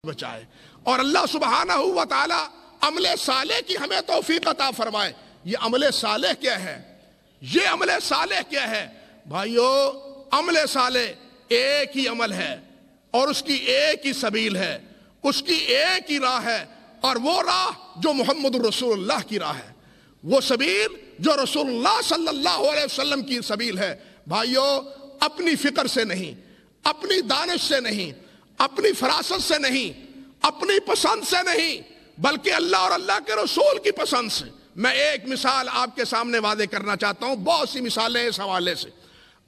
بچائے، اور اللہ سبحانہ و تعالی عمل صالح کی ہمیں توفیق عطا فرمائے۔ یہ عمل صالح کیا ہے؟ یہ عمل صالح کیا ہے بھائیو؟ عمل صالح ایک ہی عمل ہے اور اس کی ایک ہی سبیل ہے، اس کی ایک ہی راہ ہے، اور وہ راہ جو محمد رسول اللہ کی راہ ہے، وہ سبیل جو رسول اللہ صلی اللہ علیہ وسلم کی سبیل ہے۔ بھائیو، اپنی فکر سے نہیں، اپنی دانش سے نہیں، اپنی فراست سے نہیں، اپنی پسند سے نہیں، بلکہ اللہ اور اللہ کے رسول کی پسند سے۔ میں ایک مثال آپ کے سامنے واضح کرنا چاہتا ہوں، بہت سی مثالیں اس حوالے سے۔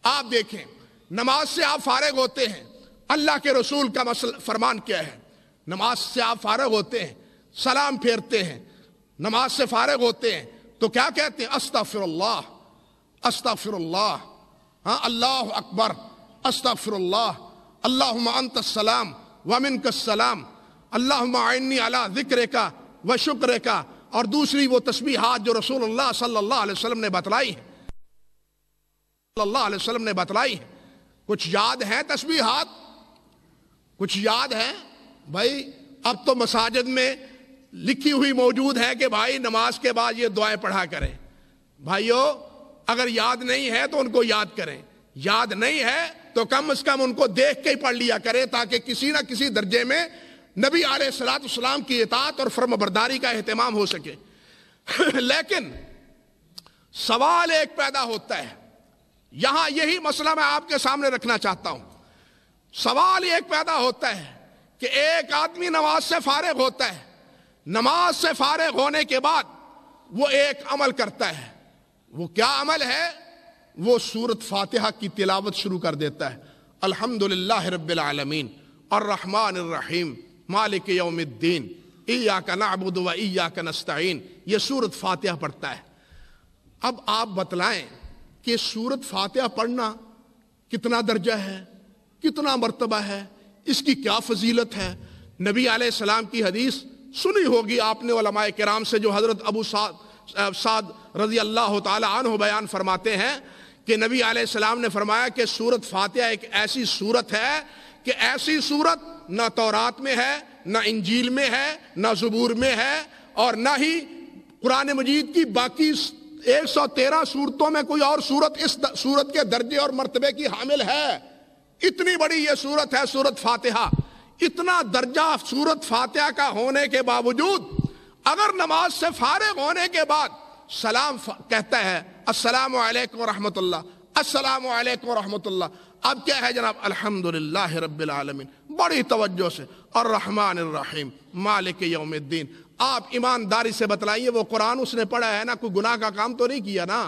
آپ دیکھیں، نماز سے آپ فارغ ہوتے ہیں، اللہ کے رسول کا فرمان کیا ہے؟ نماز سے آپ فارغ ہوتے ہیں، سلام پھیرتے ہیں، نماز سے فارغ ہوتے ہیں تو کیا کہتے ہیں؟ استغفر اللہ، استغفر اللہ، ہاں، اللہ اکبر، استغفر اللہ، اللہم انت السلام ومنک السلام، اللہم اعنی علی ذکرک و شکرک، اور دوسری وہ تسبیحات جو رسول اللہ صلی اللہ علیہ وسلم نے بتلائی ہیں، صلی اللہ علیہ وسلم نے بتلائی ہیں۔ کچھ یاد ہیں تسبیحات؟ کچھ یاد ہیں؟ بھائی اب تو مساجد میں لکھی ہوئی موجود ہے کہ بھائی نماز کے بعد یہ دعائیں پڑھا کریں۔ بھائیو، اگر یاد نہیں ہے تو ان کو یاد کریں، یاد نہیں ہے تو کم از کم ان کو دیکھ کے ہی پڑھ لیا کریں، تاکہ کسی نہ کسی درجے میں نبی علیہ الصلوۃ والسلام کی اطاعت اور فرم برداری کا اہتمام ہو سکے۔ لیکن سوال ایک پیدا ہوتا ہے، یہاں یہی مسئلہ میں آپ کے سامنے رکھنا چاہتا ہوں۔ سوال ایک پیدا ہوتا ہے کہ ایک آدمی نماز سے فارغ ہوتا ہے، نماز سے فارغ ہونے کے بعد وہ ایک عمل کرتا ہے۔ وہ کیا عمل ہے؟ وہ سورۃ فاتحہ کی تلاوت شروع کر دیتا ہے۔ الحمدللہ رب العالمین الرحمن الرحیم مالک یوم الدین ایاک نعبد و ایاک نستعین، یہ سورۃ فاتحہ پڑھتا ہے۔ اب آپ بتلائیں کہ سورۃ فاتحہ پڑھنا کتنا درجہ ہے، کتنا مرتبہ ہے، اس کی کیا فضیلت ہے؟ نبی علیہ السلام کی حدیث سنی ہوگی آپ نے علماء کرام سے، جو حضرت ابو سعد رضی اللہ تعالی عنہ بیان فرماتے ہیں کہ نبی علیہ السلام نے فرمایا کہ سورۃ فاتحہ ایک ایسی سورت ہے کہ ایسی سورت نہ تورات میں ہے، نہ انجیل میں ہے، نہ زبور میں ہے، اور نہ ہی قرآن مجید کی باقی 113 سورتوں میں کوئی اور سورت اس سورت کے درجے اور مرتبے کی حامل ہے۔ اتنی بڑی یہ سورت ہے سورۃ فاتحہ۔ اتنا درجہ سورۃ فاتحہ کا ہونے کے باوجود اگر نماز سے فارغ ہونے کے بعد سلام کہتا ہے السلام علیکم ورحمۃ اللہ، السلام علیکم ورحمۃ اللہ، اب کیا ہے جناب؟ الحمدللہ رب العالمین، بڑی توجہ سے، الرحمن الرحیم مالک یوم الدین۔ آپ ایمانداری سے بتلائیے وہ قرآن اس نے پڑھا ہے نا؟ کوئی گناہ کا کام تو نہیں کیا نا؟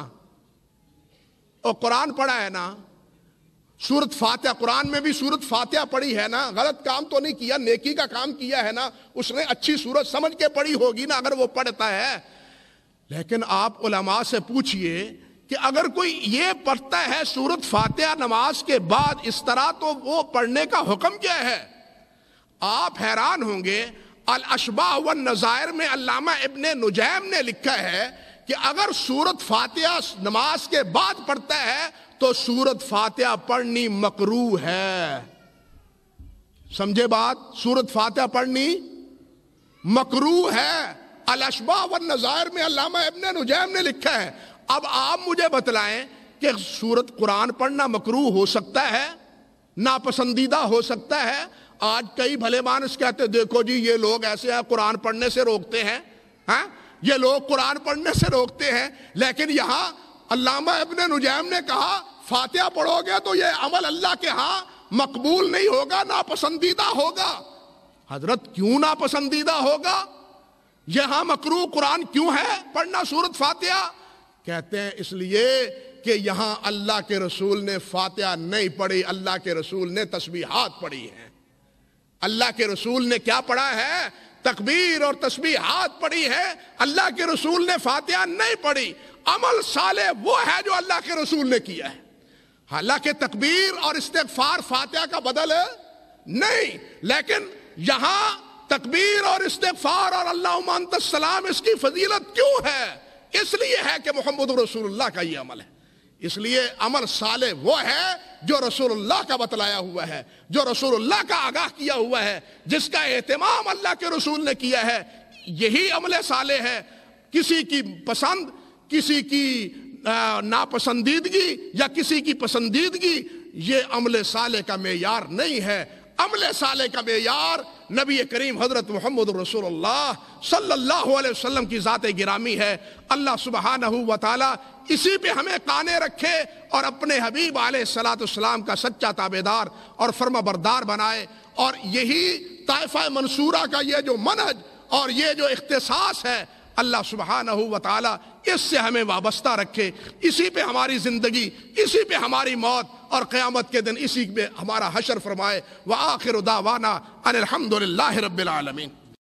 اور قرآن پڑھا ہے نا؟ سورۃ فاتحہ، قرآن میں بھی سورۃ فاتحہ پڑھی ہے نا؟ غلط کام تو نہیں کیا، نیکی کا کام کیا ہے نا؟ اس نے اچھی سورت سمجھ کے پڑھی ہوگی نا اگر وہ پڑھتا ہے۔ لیکن آپ علماء سے پوچھئے کہ اگر کوئی یہ پڑھتا ہے سورۃ فاتحہ نماز کے بعد اس طرح، تو وہ پڑھنے کا حکم کیا ہے؟ آپ حیران ہوں گے۔ الاشباح والنظائر میں علامہ ابن نجیم نے لکھا ہے کہ اگر سورۃ فاتحہ نماز کے بعد پڑھتا ہے تو سورۃ فاتحہ پڑھنی مکروہ ہے۔ سمجھے بات؟ سورۃ فاتحہ پڑھنی مکروہ ہے۔ الاشباح والنظائر میں علامہ ابن نجیم نے لکھا ہے۔ اب آپ مجھے بتلائیں کہ سورۃ قرآن پڑھنا مکروہ ہو سکتا ہے، ناپسندیدہ ہو سکتا ہے؟ آج کئی بھلے مانس کہتے دیکھو جی یہ لوگ ایسے ہیں قرآن پڑھنے سے روکتے ہیں، ہاں یہ لوگ قرآن پڑھنے سے روکتے ہیں، لیکن یہاں علامہ ابن نجیم نے کہا فاتحہ پڑھو گے تو یہ عمل اللہ کے ہاں مقبول نہیں ہوگا، ناپسندیدہ ہوگا۔ حضرت کیوں ناپسندیدہ ہوگا؟ یہاں مکروہ قرآن کیوں ہے پڑھنا سورۃ فاتحہ؟ کہتے ہیں اس لیے کہ یہاں اللہ کے رسول نے فاتحہ نہیں پڑھی، اللہ کے رسول نے تسبیحات پڑھی ہیں۔ اللہ کے رسول نے کیا پڑھا ہے؟ تکبیر اور تسبیحات پڑھی ہے۔ اللہ کے رسول نے فاتحہ نہیں پڑھی۔ عمل صالح وہ ہے جو اللہ کے رسول نے کیا ہے۔ حالانکہ تکبیر اور استغفار فاتحہ کا بدل ہے نہیں، لیکن یہاں تکبیر اور استغفار اور اللہم انت السلام اس کی فضیلت کیوں ہے؟ اس لیے ہے کہ محمد رسول اللہ کا یہ عمل ہے، اس لیے عمل صالح وہ ہے جو رسول اللہ کا بتلایا ہوا ہے، جو رسول اللہ کا آگاہ کیا ہوا ہے، جس کا اہتمام اللہ کے رسول نے کیا ہے، یہی عمل صالح ہے۔ کسی کی پسند، کسی کی ناپسندیدگی یا کسی کی پسندیدگی یہ عمل صالح کا معیار نہیں ہے۔ عمل صالح کا معیار نبی کریم حضرت محمد رسول اللہ صلی اللہ علیہ وسلم کی ذات گرامی ہے۔ اللہ سبحانہ و تعالی اسی پہ ہمیں قانے رکھے اور اپنے حبیب علیہ الصلوۃ والسلام کا سچا تابعدار اور فرما بردار بنائے، اور یہی طائفہ منصورہ کا یہ جو منہج اور یہ جو اختصاص ہے، اللہ سبحانہ و تعالی اس سے ہمیں وابستہ رکھے، اسی پہ ہماری زندگی، اسی پہ ہماری موت، اور قیامت کے دن اسی پہ ہمارا حشر فرمائے۔ وآخر دعوانا ان الحمد للہ رب العالمین۔